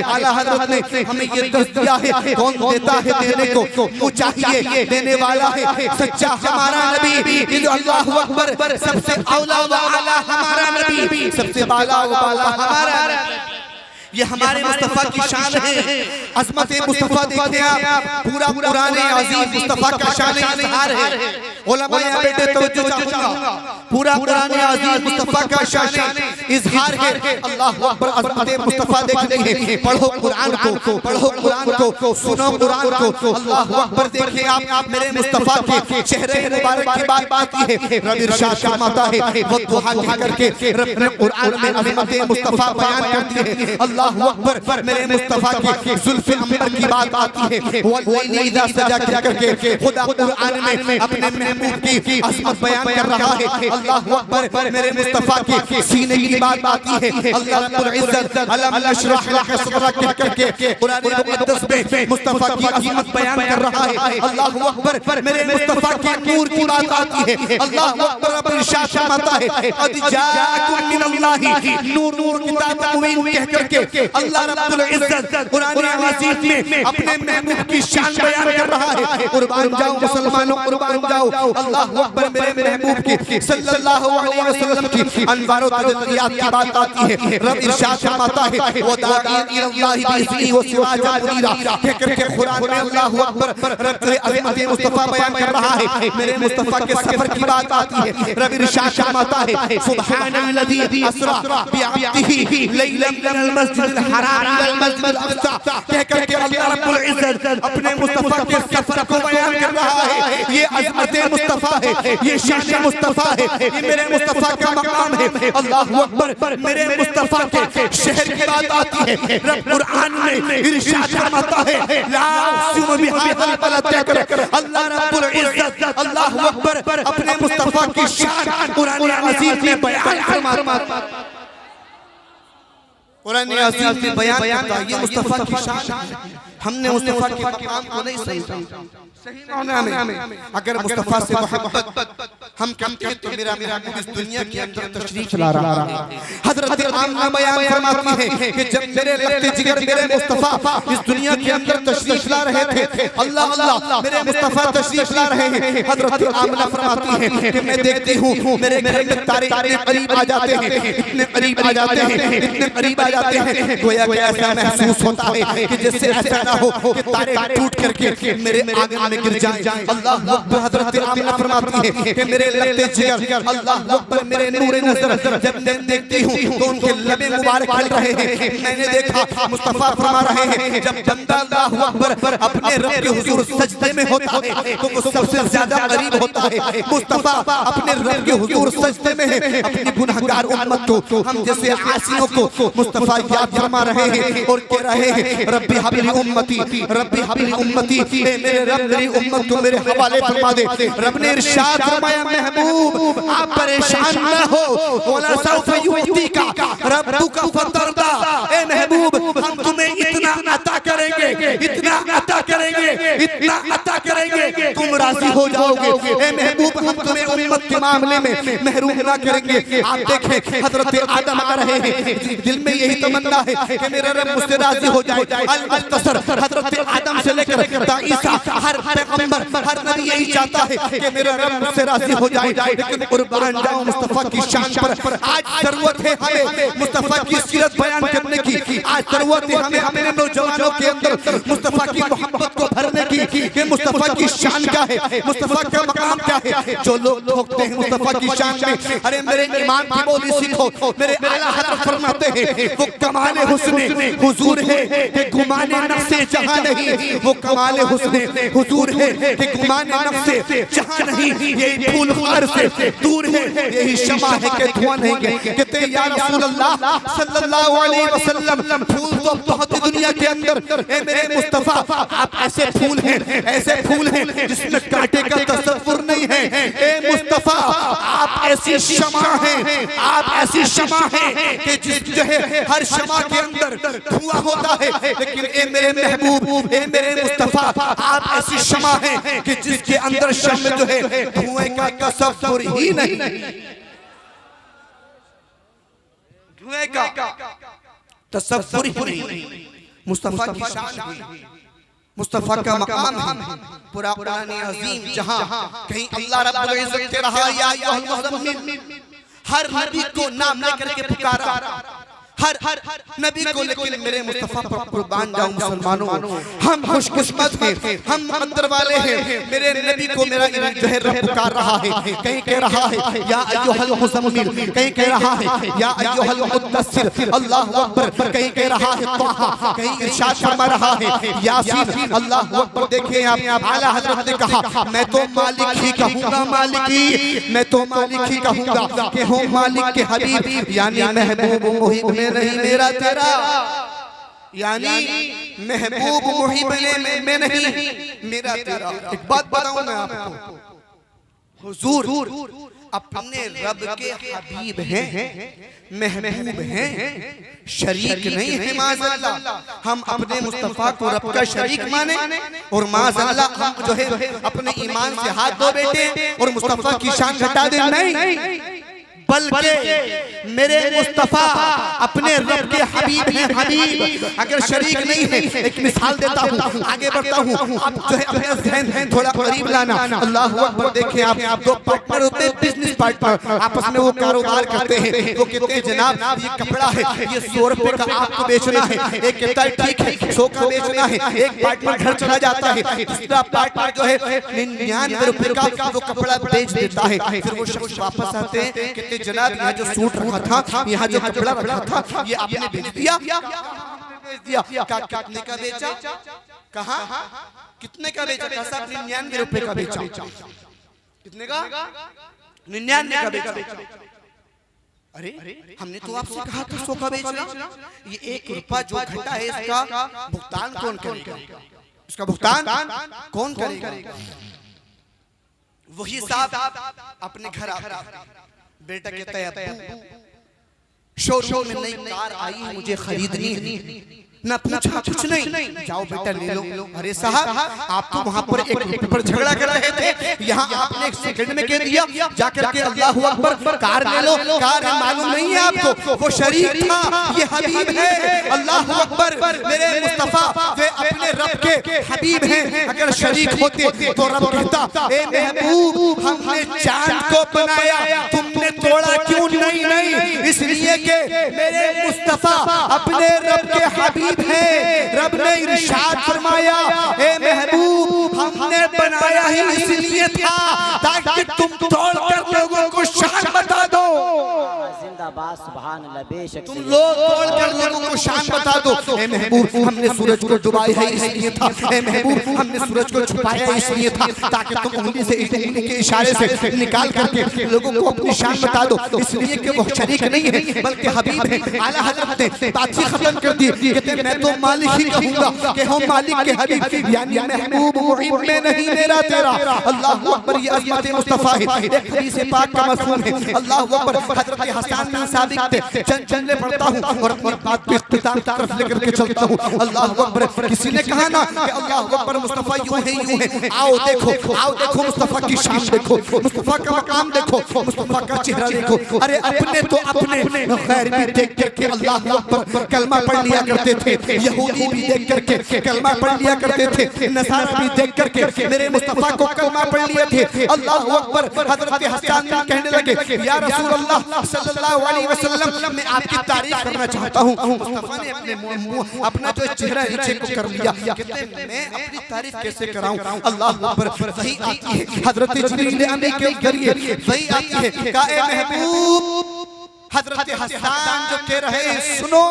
आला हज़रत ने हमें ये दर्श दिया है कौन देता है देने को, वो चाहिए देने वाला है सच्चा हमारा नबी। अल्लाहु अकबर, सबसे औला व आला हमारा नबी, सबसे बाला व बाला हमारा नबी। ये हमारे मुस्तफा की शान है, अज़मत मुस्तफा देखते आप, पूरा कुरान अज़ीज़ मुस्तफा का शान इज़हार है। उलमा यहाँ बैठे तवज्जो चाहूँगा, पूरा कुरान अज़ीज़ मुस्तफा का शान इज़हार है। अल्लाहु अकबर, अज़मत मुस्तफा देखनी है, पढ़ो कुरान को, पढ़ो कुरान को, सुनो कुरान को। अल्लाहु अकबर, देखिए आप मेरे मुस्तफा के चेहरे मुबारक की बात आती है, रब इरशाद फरमाता है वो दुआ करके रब ने कुरान में अज़मत मुस्तफा बयान करती है। अल्लाहु अकबर, मेरे मुस्तफा के जुल्फ़े अंबर की बात आती है, वल्लैली इज़ा सजा करके खुदा कुरान में अपने महबूब की अज़मत बयान कर रहा है। अल्लाहु अकबर, मेरे मुस्तफा के सीने की बात आती है। अल्लाह रब्बुल इज़्ज़त अलम नशरह लक सदरक करके कुरान मुक़द्दस में मुस्तफा की अज़मत बयान कर रहा है। अल्लाहु अकबर, मेरे मुस्तफा के नूर की बात आती है। अल्लाहु अकबर, रब इरशाद फरमाता है क़द जाअकुम मिनल्लाहि नूर किताब मुबीन कह करके अल्लाह रब्बुल इज़्ज़त कुरान अज़ीज़ में अपने महबूब की शान बयान कर रहा है। कुर्बान जाओ मुसलमानों, कुर्बान जाओ। अल्लाहु अकबर, मेरे महबूब की सल्लल्लाहु अलैहि वसल्लम की अनवार व तजल्लियात की बात आती है। रब इरशाद फरमाता है व दाई इलल्लाहि बिइज़्निही व सिराजन मुनीरा कह करके कुरान में अल्लाहु अकबर रब अज़मत मुस्तफा बयान कर रहा है। मेरे मुस्तफा के सफर की बात आती है। रब इरशाद फरमाता है सुब्हानल्लज़ी अस्रा बिअब्दिही लैलन मिनल मस्जिदिल हराम इलल मस्जिदिल अक़सा कह करके अल्लाह रब्बुल इज़्ज़त अपने मुस्तफा के सफर को बयान कर रहा है। ये अज़मत मुस्तफा है, ये शान मुस्तफा है, ये मेरे मुस्तफा का मकाम है। अल्लाहु अकबर, मेरे मुस्तफा के शहर की बात आती है। रब कुरान में इरशाद फरमाता है ला उक़सिमु बिहाज़ल बलद कर अल्लाह रब्बुल इज़्ज़त अल्लाहु अकबर अपने मुस्तफा की शान कुरान अज़ीज़ में बयान फरमाता है। कुरान अज़ीज़ में बयान करता है ये मुस्तफा की शान। हमने मुस्तफा के मकाम को नहीं सही माना में। अगर मुस्तफा से मोहब्बत हम करते हैं तो मेरा महबूब इस दुनिया के अंदर तशरीफ ला रहा है। हज़रत आमना बयान फरमाती है कि जब मेरे लफ्ते जिगर मेरे मुस्तफा इस दुनिया के अंदर तशरीफ ला रहे थे, अल्लाह अल्लाह मेरे मुस्तफा तशरीफ ला रहे हैं। हज़रत आमना फरमाती है कि मैं देखती हूँ मेरे घर में तारे इतने करीब आ जाते हैं, इतने करीब आ जाते हैं, इतने करीब आ जाते हैं, गोया कि ऐसा महसूस होता है कि जैसे ऐसा ना हो कि तारे टूट करके मेरे आंगन में गिर जाएं। अल्लाह अकबर, हज़रत आमना फरमाती है कि मेरे लफ्ते जिगर अल्लाह अकबर मेरे नूर नज़र जब मैं देखती हूँ तो उनके लबे मुबारक खिल रहे हैं। मैंने देखा मुस्तफा फरमा रहे हैं जब बंदा अल्लाहु अकबर अपने रब के हुजूर सजदे में होता है तो वो सबसे ज्यादा करीब होता है। मुस्तफा अपने रब के हुजूर सजदे में है, अपनी गुनहगार उम्मत को, हम जैसे आसियों को मुस्तफा याद फरमा रहे हैं और कह रहे हैं रब्बी हबली उम्मती, रब्बी हबली उम्मती, मेरे रब मेरी उम्मत को मेरे हवाले फरमा दे। रब ने इरशाद फरमाया महबूब आप परेशान न हो, वला सौफ युतीका रब्बुका फतरदा, ए महबूब हम तुम्हें इतना अता करेंगे, इतना अता करेंगे, इतना अता करेंगे तुम राजी हो जाओगे। ए महबूब हम तुम्हें उम्मत के मामले में महरूम ना करेंगे। आप देखें हज़रत आदम आ रहे हैं, दिल में यही तमन्ना है कि मेरा रब मुझसे राजी हो जाए। अल मुख्तसर हज़रत आदम से लेकर ईसा हर पैगंबर हर नबी यही चाहता है कि मेरा रब मुझसे राजी हो जाए। लेकिन कुर्बान जाऊं मुस्तफा की शान पर, आज जरूरत है हमें मुस्तफा की सीरत बयान करने की। आज जरूरत है हमें अपने नौजवानों के अंदर मुस्तफा की मोहब्बत को भरने की कि मुस्तफा की शान क्या है, मुस्तफा का मकाम क्या है। जो लोग ठोकते हैं मुस्तफा की शान में, अरे मेरे इमाम की बोली सीखो। मेरे आला हज़रत फरमाते हैं वो कमाल हुस्न हुजूर है कि गुमाने नफ्से जहां नहीं, वो कमाल हुस्न हुजूर है कि गुमाने नफ्से जहां नहीं। ये फूल खार से दूर है, यही शमा है कि धुआं नहीं। कहते या रसूल अल्लाह सल्लल्लाहु अलैहि वसल्लम फूल तो बहुत दुनिया के अंदर, ए मेरे मुस्तफा आप ऐसे फूल हैं, ऐसे फूल हैं जिसमें कांटे का तसव्वुर नहीं है। ए मुस्तफा आप ऐसी शमा हैं, आप ऐसी शमा हैं कि जिस जो है हर शमा के अंदर धुआं होता है। लेकिन ए मेरे महबूब, ए मेरे मुस्तफा आप ऐसी शमा हैं कि जिसके अंदर शम जो है धुएं का तसव्वुर ही नहीं, धुएं का तसव्वुर ही नहीं। मुस्तफा की शान है, मुस्तफा का मकाम है। पूरा कुरान अजीम जहां कहीं अल्लाह रब्बुल इज्जत कह रहा या अय्युहल मुज़म्मिल, हर नबी को नाम लेकर के पुकारा, हर नबी को, लेकिन मेरे मुस्तफा पर कुर्बान जाऊं मुसलमानों, हम खुशकिस्मत हैं, हम अंदर वाले हैं। मेरे नबी को मेरा जो है रब पुकार रहा है, कहीं कह रहा है या अय्युहल मुज़म्मिल, कहीं कह रहा है या अय्युहल मुद्दस्सिर, अल्लाहु अकबर, कहीं कह रहा है ताहा, कहीं इरशाद फरमा रहा है यासीन, अल्लाहु अकबर। देखिए आप आला हज़रत ने कहा मैं तो मालिक ही कहूंगा, मालिक ही, मैं तो मालिक ही कहूंगा कि हो मालिक के हबीब, यानी महबूब मुहिब में नहीं मेरा तेरा, यानी महबूब मुहिब में नहीं मेरा तेरा। एक बात बताऊं मैं आपको, हुजूर अपने रब के हबीब हैं, महबूब हैं, शरीक नहीं है माज़अल्लाह। हम अपने मुस्तफा को रब का शरीक माने और माज़अल्लाह हम जो है अपने ईमान से हाथ धो बैठे और मुस्तफा की शान घटा दे, नहीं, बल्कि मेरे मुस्तफा अपने रब के हबीब हैं, हबीब। अगर शरीक नहीं है, एक मिसाल देता हूँ, आगे बढ़ता हूँ, अब जो है अपने ज़हन थोड़ा करीब लाना। अल्लाहु अकबर। देखें आप, दो पार्टनर होते हैं, बिजनेस पार्टनर, आपस में वो कारोबार करते हैं। वो कहते हैं जनाब ये कपड़ा है, ये 100 रुपए का आपको बेचना है, एक कहता है ठीक है 100 का बेचना है। एक पार्टनर घर चला जाता है, दूसरा पार्टनर जो है 99 रुपए का वो कपड़ा बेच देता है। फिर वो शख्स वापस आते हैं, जनाब यहाँ जो सूट रखा था, यहाँ जो कपड़ा रखा था, ये आपने बेच दिया, बेच दिया। कितने का बेचा? कहा कितने का बेचा? कहा साहब 99 रुपए का बेचा। कितने का? 99 का बेचा। अरे हमने तो आपसे कहा था 100 का बेचना। ये 1 रुपया जो घटा है इसका भुगतान कौन करेगा? इसका भुगतान कौन करेगा? वही साहब अपने घर आता, बेटा कहता है शोरूम में नई कार आई है, मुझे खरीदनी है। ना पूछा कुछ नहीं, जाओ बेटा ले लो। अरे साहब आप तो वहाँ पर 1 रुपए पर झगड़ा कर रहे थे, यहाँ आपने 1 सेकंड में कह दिया जाकर के अल्लाहु अकबर कार ले लो। कार मालूम नहीं है आपको, वो शरीक था, ये हबीब है। अल्लाहु अकबर। मेरे मुस्तफा वे अपने रब के हबीब हैं। अगर शरीक होते तो रब कहता ए महबूब हमने चांद को बनाया, तुमने तोड़ा क्यों? नहीं, इसलिए कि मेरे मुस्तफा अपने रब के हबीब है। रब ने इरशाद फरमाया ए महबूब हमने बनाया ही इसलिए था ताकि तुम तोड़कर लोगों को शान बता दो। जिंदाबाद सुभान अल्लाह। बेशक तुम लोग तोड़कर लोगों को शान बता दो। ए महबूब हमने सूरज को डुबाया है इसलिए था, ए महबूब हमने सूरज को छुपाया इसलिए था ताकि तुम उंगली से उंगली के इशारे से निकाल करके लोगों को अपनी शान बता दो। इसलिए कि वो शरीक नहीं है बल्कि हबीब है। आला हज़रत ने बात ही खत्म कर दी, कहते मैं तो मालिक ही कहूंगा कि हम मालिक के हबीब, यानी महबूब मुहिब में नहीं मेरा तेरा। अल्लाहु अकबर। ये अज़मत मुस्तफा है। एक हदीस पाक का मफ़हूम है। अल्लाहु अकबर। हज़रत हसन बिन साबित थे, चंद जमले पढ़ता हूं और अपनी बात को इख्तिताम की तरफ लेकर के चलता हूं। अल्लाहु अकबर। किसी ने कहा ना कि अल्लाहु अकबर मुस्तफा यूं है। आओ देखो मुस्तफा की शान देखो, मुस्तफा का मकाम देखो, मुस्तफा का चेहरा देखो। अरे अपने तो अपने खैर भी देख करके अल्लाहु अकबर कलमा पढ़ लिया करते थे, यहूदी भी देख करके कलमा पढ़ लिया करते थे, नसारा भी देख करके मेरे मुस्तफा को कलमा पढ़ लिए थे। अल्लाहु अकबर। हज़रत हसन कहने लगे या रसूल अल्लाह सल्लल्लाहु अलैहि वसल्लम मैं आपकी तारीफ करना चाहता हूँ। मुस्तफा ने अपना जो चेहरा नीचे को कर लिया, कहते मैं अपनी तारीफ कैसे कराऊं? अल्लाहु अकबर। वही आती है हज़रत जिब्रील अमीन के जरिए, वही आती है का ए महबूब हज़रत हसन जो कह रहे हैं सुनो,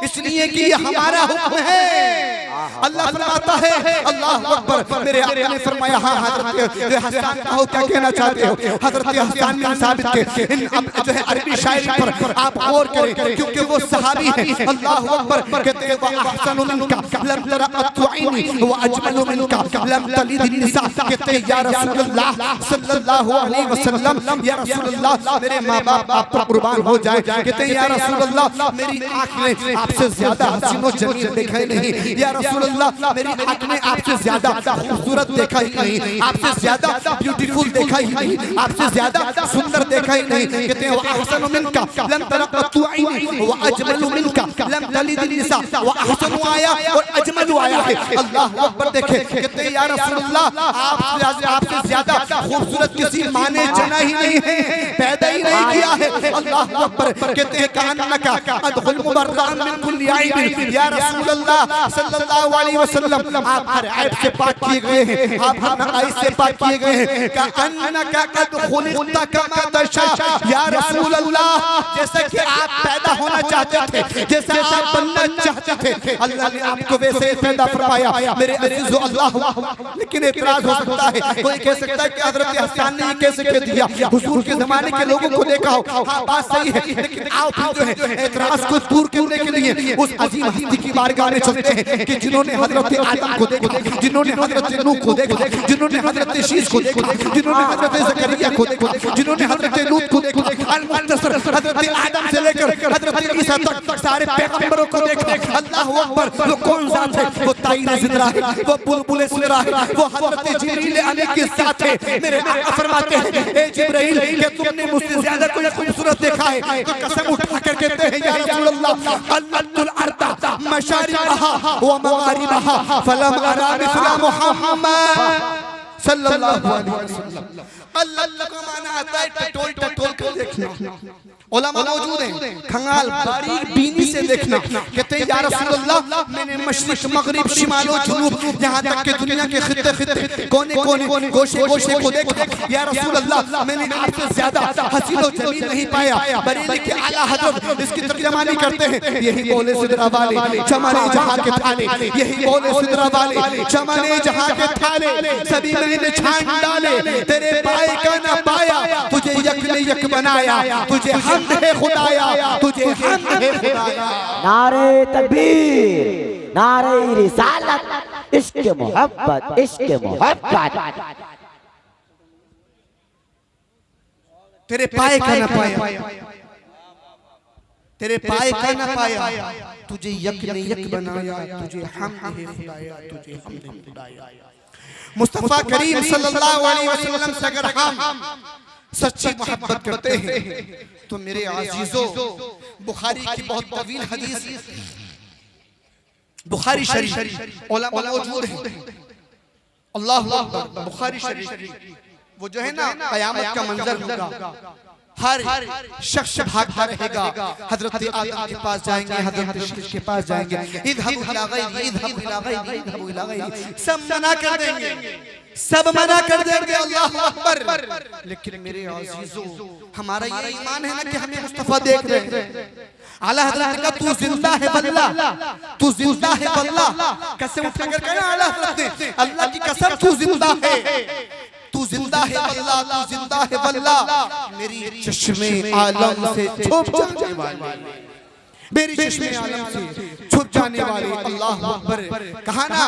इसलिए कि ये हमारा हुक्म है। अल्लाह फरमाता है अल्लाहु अकबर। मेरे आका ने फरमाया हाँ हज़रत हसन कहो क्या कहना चाहते हो? हज़रत हसन बिन साबित के इन जो है अरबी शायरी पर आप गौर करें क्योंकि वो सहाबी हैं। अल्लाहु अकबर। कहते हैं व अहसनु मिनका लम तरा अत्वइनी व अजमलु मिनका लम तलिद निसा। कहते हैं या रसूलुल्लाह सल्लल्लाहु अलैहि वसल्लम, या रसूलुल्लाह मेरे माँ बाप आप पर कुर्बान हो जाए। कहते हैं या रसूलुल्लाह मेरी आँख ने आपसे ज्यादा हसीनो जमील देखे नहीं। या रसूलल्लाह मेरी आंख ने आपसे ज्यादा खूबसूरत देखा ही नहीं, आपसे ज्यादा ब्यूटीफुल देखा ही नहीं, आपसे ज्यादा सुंदर देखा ही नहीं। कहते हैं व अहसनु मिनका लम तलक़तु ऐनी व अजमलु मिनका लम तलिद निसा व अहसनु आया और अजमलु आया है। अल्लाह अकबर। देखे कहते हैं या रसूलल्लाह आपसे ज्यादा खूबसूरत किसी माँ ने जना ही नहीं है, पैदा ही नहीं किया है। अल्लाह अकबर। कहते हैं कान्नका अदखुल मुबर्रअन मिन कुल्ली ऐब। या रसूलल्लाह सल्लल्लाहु अलैहि वसल्लम आप हर ऐब से पाक किए गए हैं, आप हर नकाइस से पाक किए गए हैं। कान्नका कद खुलिक़ता कमा तशा। या रसूलल्लाह जैसे कि आप पैदा होना चाहते थे, जैसे आप बनना चाहते थे, अल्लाह ने आपको वैसे पैदा फरमाया। मेरे अज़ीज़ो अल्लाह। लेकिन एतराज हो सकता है, कोई कह सकता है कि हज़रत हसन ने कैसे कह दिया, हुजूर के ज़माने के लोगों को देखा हो। हाँ बात सही है, लेकिन आओ फिर जो है एतराज को दूर करने के लिए उस अजीम हस्ती की बारगाह में चलते हैं कि जिन्होंने हज़रत आदम को देखा, जिन्होंने हज़रत नूह को देखा, जिन्होंने हज़रत शीश को देखा, जिन्होंने हज़रत ज़करिया को देखा, जिन्होंने हज़रत लूत को देखा, अल-मुख्तसर हज़रत आदम से लेकर हज़रत ईसा तक सारे पैगंबरों को देखा। अल्लाह अकबर। वो कौन ज़ात है? वो ताईर ज़िंदा है, वो बुलबुल सिदरा है, वो हज़रत जिब्रील अमीन के साथ है। मेरे आका फरमाते हैं ए जिब्रील कि तुमने मुझसे ज़्यादा कोई खूबसूरत देखा है? तो कसम उठा कर कहते हैं या रसूलल्लाह अल्लाहुल अर्दा मशारिबहा व मगारिबहा फलम अरा मिस्ला मुहम्मद सल्लल्लाहु अलैहि वसल्लम। अल्लाह का माना आता है टटोल टटोल कर देखना। उलमा मौजूद हैं, खंगाल बारीक बीनी से देखना। कहते हैं या रसूलल्लाह मैंने मशरिक मगरिब शिमाल व जुनूब यहाँ तक के दुनिया के खित्ते खित्ते कोने कोने गोशे गोशे को देखा। या रसूलल्लाह मैंने आपसे ज्यादा हसीन व जमील नहीं पाया। बरेली के आला हज़रत इसकी तर्जुमानी करते हैं यही बोले सिदरा वाले चमने जहां के थाले, यही बोले सिदरा वाले चमने जहां के थाले, सभी मैंने छान डाले तेरे पाए का ना पाया, तुझे यक ने यक बनाया, तुझे हमद है खुदाया, तुझे हमद है खुदाया। नारे तकबीर, नारे रिसालत, इश्क मोहब्बत, इश्क मोहब्बत। तेरे पाए का ना पाया, तेरे पाए का ना पाया, तुझे यक ने यक बनाया, तुझे हमद है खुदाया, तुझे हमद है खुदाया। मुस्तफा करीम सल्लल्लाहु अलैहि वसल्लम से अगर हम सच्ची मोहब्बत करते हैं तो मेरे अजीजों बुखारी की बहुत तवील हदीस बुखारी शरीफ उलमा मौजूद हैं। अल्लाहु अकबर। बुखारी शरीफ वो जो है ना क़यामत का मंजर होगा, हर शख्स भागता रहेगा, हजरत आदम के पास जाएंगे, हजरत शीश के पास जाएंगे, इधहबु इला गैरी, इधहबु इला गैरी, इधहबु इला गैरी, सब मना कर देंगे, सब मना कर देंगे। अल्लाह अकबर। लेकिन मेरे अजीजों हमारा ये ईमान है ना कि हमें मुस्तफा देख रहे हैं। आला हज़रत का तू जिंदा है वल्लाह, तू जिंदा है वल्लाह, कसम उठाकर कहना आला हज़रत ने अल्लाह की कसम तू जिंदा है, तू जिंदा है वल्लाह, तू जिंदा है वल्लाह। मेरी चश्मे आलम से छुप जाने वाले, मेरी चश्मे आलम से छुप जाने वाले। अल्लाह अकबर। कहा ना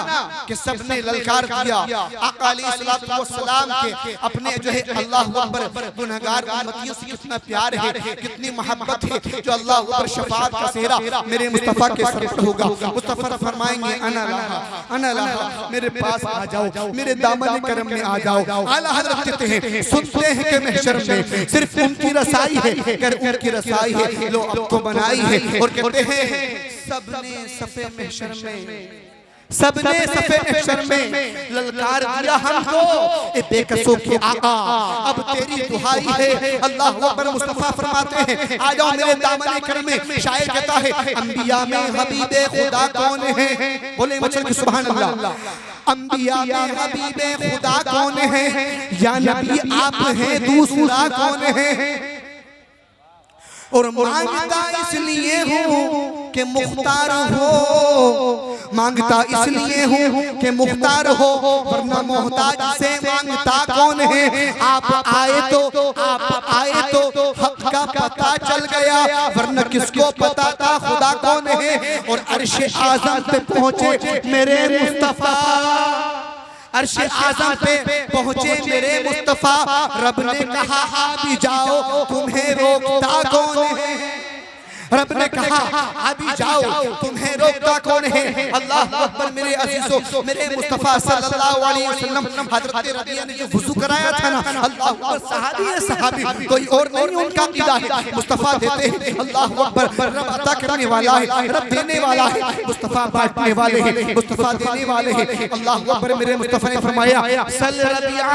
कि सबने ललकार दिया आका अलैहिस्सलातु वस्सलाम के अपने जो है अल्लाह अकबर गुनहगार उम्मतियों से कितना प्यार है, कितनी मोहब्बत है, जो अल्लाह अकबर शफाअत का सेहरा मेरे मुस्तफा के सर पर होगा। मुस्तफा फरमाएंगे अना लहा, अना लहा, मेरे पास आ जाओ, मेरे दामन करम में आ जाओ। आला हज़रत कहते हैं सुनते हैं कि महशर में सिर्फ उनकी रसाई है, कर उनकी रसाई है लो अब तो बनाई है। और कहते हैं सबने सफे महशर में, सबने सफे महशर में ललकार दिया हमको, ए बेकसों के आका अब तेरी दुहाई है। अल्लाह अकबर। मुस्तफा फरमाते हैं आ जाओ मेरे दामन करम में। शायर कहता है अंबिया में हबीबे खुदा कौन है? बोले मचल की सुभान अल्लाह। अंबिया में हबीबे खुदा कौन है? या नबी आप हैं दूसरा कौन है? और मांगता इसलिए हूँ कि मुख्तार हो, मांगता इसलिए हूँ कि मुख्तार हो, वरना मोहताज से मांगता कौन है? आप आए तो हक का पता चल गया, वरना किसको पता था खुदा कौन है? और अर्श आज़म पे पहुँचे मेरे मुस्तफा, अर्श आज़म पे पहुँचे मेरे मुस्तफा, रब ने कहा आ भी जाओ, तुम्हें रोकता कौन है? रब ने कहा अभी जाओ, तुम्हें रोकता कौन है? अल्लाह अकबर। मेरे अजीजों, मेरे मुस्तफा सल्लल्लाहु अलैहि वसल्लम हजरत रबिया ने जो वुजू कराया था ना, अल्लाह अकबर, सहाबी है सहाबी, कोई और नहीं उनका कीदा है। मुस्तफा देते हैं, अल्लाह अकबर। रब अता करने वाला है, रब देने वाला है, मुस्तफा बांटने वाले हैं, मुस्तफा देने वाले हैं। अल्लाह अकबर। मेरे मुस्तफा ने फरमाया सल रबिया,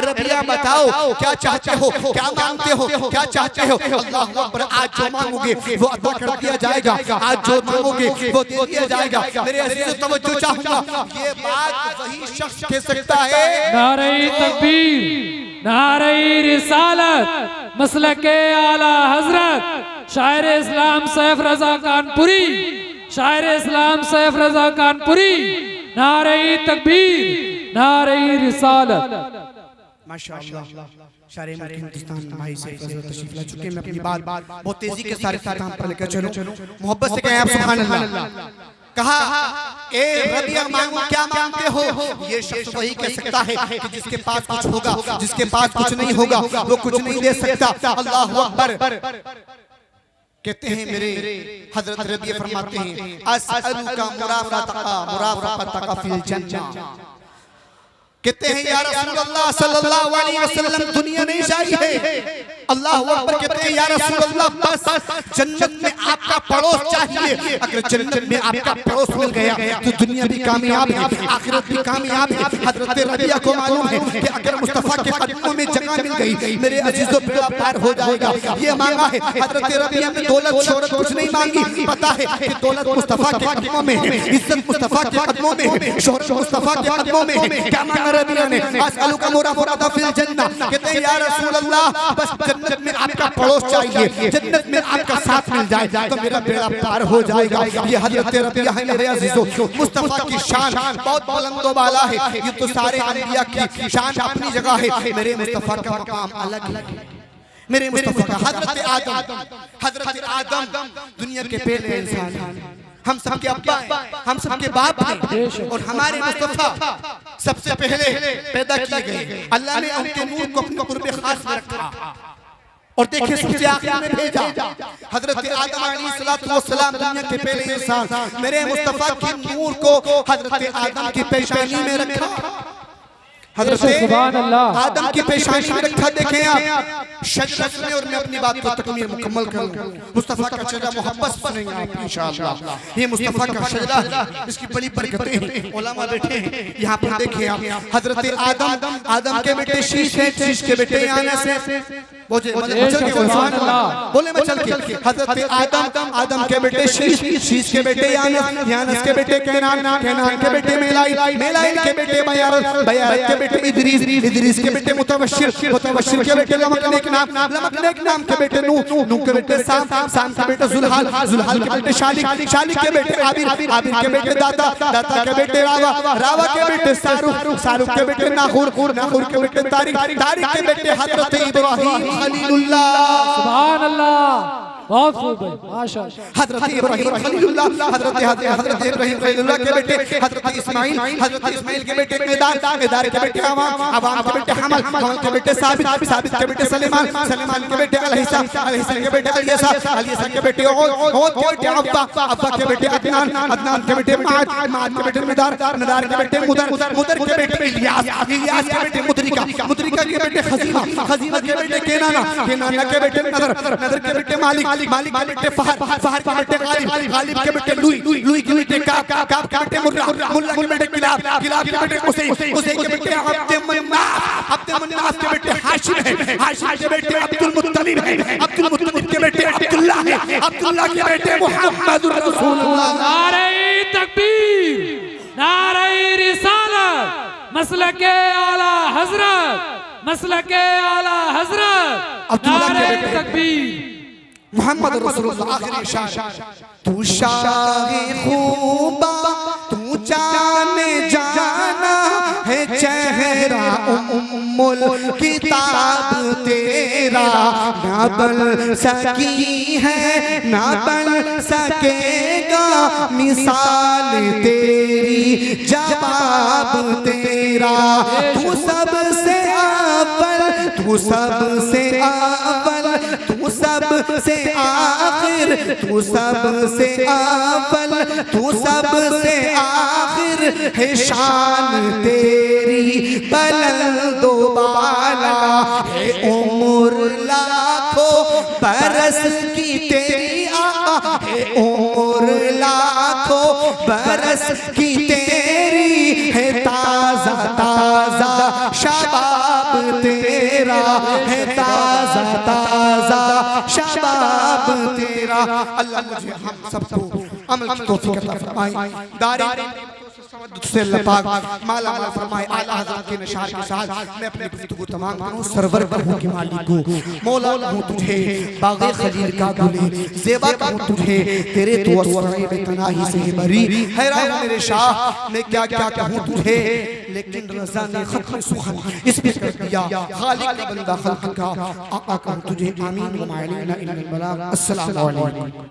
रबिया बताओ क्या चाहते हो, क्या मांगते हो, क्या चाहते हो? अल्लाह अकबर। आज जो मांगोगे वो अता कर दिया जाएगा, आज जो मांगोगे वो दे दिया जाएगा। मेरे अजीजों, तवज्जो चाहूंगा, ये बात वही शख्स कह सकता है। नारे तकबीर, नारे रिसालत, मसलके आला हजरत शायर इस्लाम सैफ रजा कानपुरी, शायर इस्लाम सैफ रजा कानपुरी। नारे तकबीर, नारे रिसालत। माशाअल्लाह। सारे मुल्क हिंदुस्तान भाई से तशरीफ ला चुके। मैं अपनी बात बहुत तेजी के साथ काम पर लेकर चलूं। मोहब्बत से कहें आप सुभान अल्लाह। कहा ए रबिया मांगो, क्या मांगते हो? ये शख्स वही कह सकता है कि जिसके पास कुछ होगा, जिसके पास कुछ नहीं होगा वो कुछ नहीं दे सकता। अल्लाह अकबर। कहते हैं मेरे हजरत रबिया फरमाते हैं असअलुका मुराफक़तका फिल जन्नह। कहते हैं या रसूल अल्लाह सल्लल्लाहु अलैहि वसल्लम दुनिया नहीं चाहिए। अल्लाह अकबर। कहते हैं या रसूल अल्लाह बस जन्नत में आपका पड़ोस चाहिए। अगर जन्नत में आपका पड़ोस मिल गया तो दुनिया भी कामयाब है, आखिरत भी कामयाब है। हजरत रबिया को मालूम है कि अगर मुस्तफा के कदमों में जगह मिल गई मेरे अजीजों बेड़ा पार हो जाएगा। ये मांगा है हजरत रबिया ने। दौलत शोहरत कुछ नहीं मांगी। पता है कि दौलत मुस्तफा के कदमों में है, इज्जत मुस्तफा के कदमों में है, शोहरत मुस्तफा के कदमों में है। क्या मांगा रबिया ने? असअलुका मुराफक़तका फिल जन्नह। कहते हैं या रसूल अल्लाह बस जन्नत में आपका पड़ोस चाहिए, जन्नत में आपका साथ मिल जाए तो मेरा बेड़ा पार हो जाएगा। ये हजरत रबिया है मेरे अजीजों। मुस्तफा की शान बहुत बुलंद व बाला है। ये तो सारे अंबिया की शान अपनी जगह है, मेरे मुस्तफा का मकाम अलग है। मेरे मुस्तफा का हजरत आदम दुनिया के पहले इंसान हैं। हम सबके अब्बा हैं, हम सबके बाप हैं और हमारे मुस्तफा सबसे पहले पैदा किए गए। अल्लाह ने उनके नूर को अपने कुर्बे खास में रखा और देखिए सबसे आखिर में भेजा। हजरत आदम अलैहिस्सलाम दुनिया के पहले इंसान, मेरे मुस्तफा के नूर को हजरत आदम की पेशानी में रखा। हजरत आदम की पेशानी में रखा। देखें आप शजरत में, और मैं अपनी बात को तकमील मुकम्मल करूं। मुस्तफा का शजरा मोहब्बत सुनेंगे आप इंशाअल्लाह। ये मुस्तफा का शजरा है, इसकी बड़ी बरकतें हैं। उलमा बैठे हैं यहाँ पर। देखें आप हजरत आदम के बेटे शीश है, शीश के बेटे यानस है। बोले मैं चल के हजरत आदम के बेटे शीश के बेटे यानस के बेटे कैनान के बेटे मेलाइल के बेटे बयारत के बेटे इदरीस के बेटे मुतवश्शिर के बेटे लमकनेक नाम के बेटे नूह के बेटे साम के बेटे जुल्हाल के बेटे शालिक के बेटे आबिर के बेटे दाता के बेटे रावा के बेटे सारुख के बेटे नाहूर के बेटे तारिक के बेटे हजरत इब्राहिम खलीलुल्लाह। सुभान अल्लाह। बहुत खूब है, माशाअल्लाह। हजरत इब्राहिम खलीलुल्लाह, हजरत इब्राहिम खलीलुल्लाह के बेटे हजरत इस्माइल के बेटे मेदार के बेटे अवाम के बेटे हमल के बेटे साबित के बेटे सलेमान के बेटे अलहिसा के बेटे अलियसा के बेटे ओद के बेटे अब्बा के बेटे अदनान के बेटे माद के बेटे नदार के बेटे मुदर के बेटे इलियास के बेटे मुदरिका के बेटे खजीमा के बेटे केनाना के बेटे नदर के बेटे मालिक के बेटे फहर के बेटे गालिब के बेटे लुई के बेटे काब के बेटे मुल्ला के बेटे किलाब के बेटे उसै के बेटे अब्द मन्नाफ के बेटे हाशिम के बेटे अब्दुल मुत्तलिब के बेटे अब्दुल्लाह के बेटे मुहम्मदुर रसूलुल्लाह। नारे तकबीर, नारे रिसालत, मसलके आला हजरत, नारे तकबीर, मोहम्मद रसूलुल्लाह। आखिरी शान तू शाहे खूबा तू जाने जाना है चेहरा उम्मुल किताब तेरा। ना बन सकी है ना बन सकेगा मिसाल तेरी जवाब तेरा। तू सबसे अव्वल तू सबसे आखिर, तू सबसे अव्वल, तू सबसे आखिर है शान तेरी बुलंदो बाला है उम्र लाखों बरस की तेरी आका है उम्र लाखों बरस की तेरी है ताजा ताजा शबाब तेरा है ताजा ताजा शबाब तेरा। अल्लाह मुझे हम सबको अमल की तौफीक अता फरमाए, दारी से लपाक माला माल फरमाए। आला हज़रत के निशान के साथ मैं अपनी गुफ्तगू तमाम करूं। सरवर कहूं कि मालिक को मौला कहूं तुझे, बाग़े खलील का गुले ज़ेबा कहूं तुझे, तेरे तो असफ़ाए बेतनाही से बरी। हैरान मेरे शाह मैं क्या क्या कहूं तुझे, लेकिन रज़ा ने ख़त्म सुखन इस पे कर दिया। खालिक का बंदा खल्क़ का आका कहूं तुझे। आमीन व मा अलैना इल्लल बलाग। अस्सलामु अलैकुम।